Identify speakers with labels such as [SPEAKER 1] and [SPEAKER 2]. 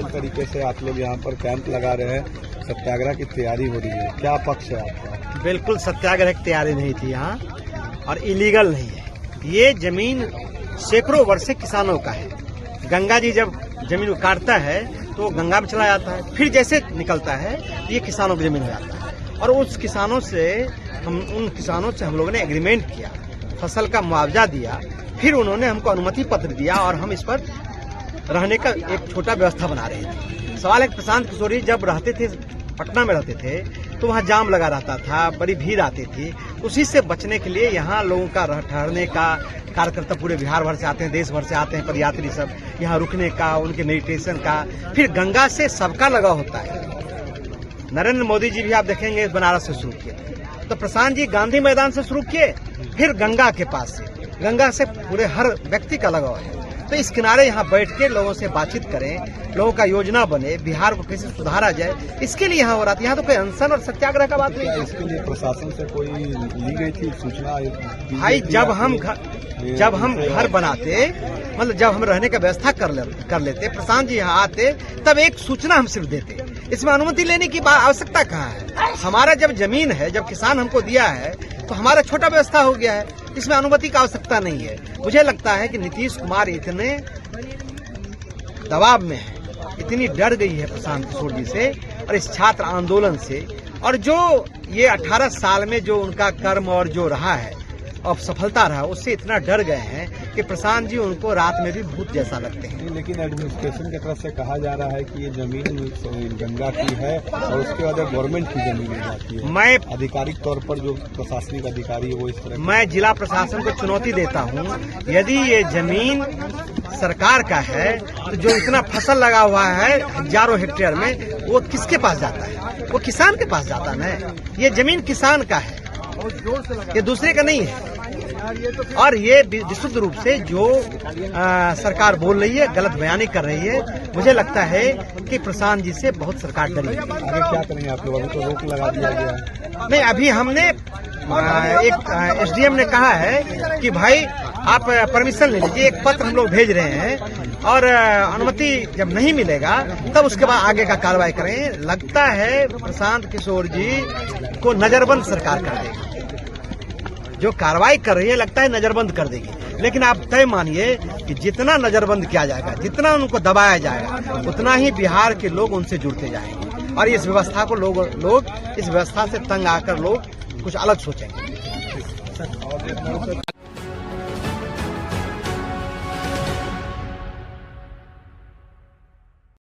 [SPEAKER 1] तरीके से आप लोग यहाँ पर कैंप लगा रहे हैं, सत्याग्रह की तैयारी हो रही है, क्या पक्ष है आपका?
[SPEAKER 2] बिल्कुल सत्याग्रह की तैयारी नहीं थी यहाँ, और इलीगल नहीं है। ये जमीन सैकड़ों वर्ष से किसानों का है। गंगा जी जब जमीन को काटता है तो गंगा में चला जाता है, फिर जैसे निकलता है ये किसानों की जमीन हो जाता है। और उन किसानों से हम लोगों ने एग्रीमेंट किया, फसल का मुआवजा दिया, फिर उन्होंने हमको अनुमति पत्र दिया और हम इस पर रहने का एक छोटा व्यवस्था बना रहे थे। सवाल है प्रशांत किशोर जी जब रहते थे, पटना में रहते थे, तो वहाँ जाम लगा रहता था, बड़ी भीड़ आती थी। उसी से बचने के लिए यहाँ लोगों का ठहरने का, कार्यकर्ता पूरे बिहार भर से आते हैं, देश भर से आते हैं पदयात्री सब, यहाँ रुकने का, उनके मेडिटेशन का। फिर गंगा से सबका लगाव होता है। नरेंद्र मोदी जी भी आप देखेंगे बनारस से शुरू किए, तो प्रशांत जी गांधी मैदान से शुरू किए, फिर गंगा के पास से, गंगा से पूरे हर व्यक्ति का लगाव है। तो इस किनारे यहाँ बैठ के लोगों से बातचीत करें, लोगों का योजना बने, बिहार को कैसे सुधारा जाए, इसके लिए यहाँ हो रहा था। यहाँ तो कोई अनशन और सत्याग्रह का बात नहीं है।
[SPEAKER 1] इसके लिए प्रशासन से कोई ली गई थी सूचना?
[SPEAKER 2] भाई जब हम घर बनाते, मतलब जब हम रहने का व्यवस्था कर लेते, प्रशांत जी यहाँ आते, तब एक सूचना हम सिर्फ देते। इसमें अनुमति लेने की आवश्यकता कहाँ है? हमारा जब जमीन है, जब किसान हमको दिया है, तो हमारा छोटा व्यवस्था हो गया है, इसमें अनुमति की आवश्यकता नहीं है। मुझे लगता है कि नीतीश कुमार इतने दबाव में है, इतनी डर गई है प्रशांत किशोर जी से और इस छात्र आंदोलन से, और जो ये 18 साल में जो उनका कर्म और जो रहा है और सफलता रहा, उससे इतना डर गए हैं कि प्रशांत जी उनको रात में भी भूत जैसा लगते हैं।
[SPEAKER 1] लेकिन एडमिनिस्ट्रेशन की तरफ से कहा जा रहा है कि ये जमीन गंगा की है और उसके बाद गवर्नमेंट की जमीन हो जाती है।
[SPEAKER 2] मैं
[SPEAKER 1] आधिकारिक तौर पर जो प्रशासनिक अधिकारी है वो इस तरह, मैं
[SPEAKER 2] जिला प्रशासन को चुनौती देता हूँ, यदि ये जमीन सरकार का है तो जो इतना फसल लगा हुआ है हजारों हेक्टेयर में, वो किसके पास जाता है? वो किसान के पास जाता है ना। ये जमीन किसान का है, ये दूसरे का नहीं है। और ये विशुद्ध रूप से जो सरकार बोल रही है, गलत बयानी कर रही है। मुझे लगता है कि प्रशांत जी से बहुत सरकार डरी है।
[SPEAKER 1] आगे क्या करेंगे आप लोग? अभी तो रोक लगा दिया गया है।
[SPEAKER 2] नहीं, अभी हमने एक एसडीएम ने कहा है कि भाई आप परमिशन ले लीजिए, एक पत्र हम लोग भेज रहे हैं, और अनुमति जब नहीं मिलेगा तब उसके बाद आगे का कार्रवाई करें। लगता है प्रशांत किशोर जी को नजरबंद सरकार कर देगी, जो कार्रवाई कर रही है लगता है नजरबंद कर देगी। लेकिन आप तय मानिए कि जितना नजरबंद किया जाएगा, जितना उनको दबाया जाएगा, उतना ही बिहार के लोग उनसे जुड़ते जाएंगे और इस व्यवस्था को लोग इस व्यवस्था से तंग आकर लोग कुछ अलग सोचेंगे।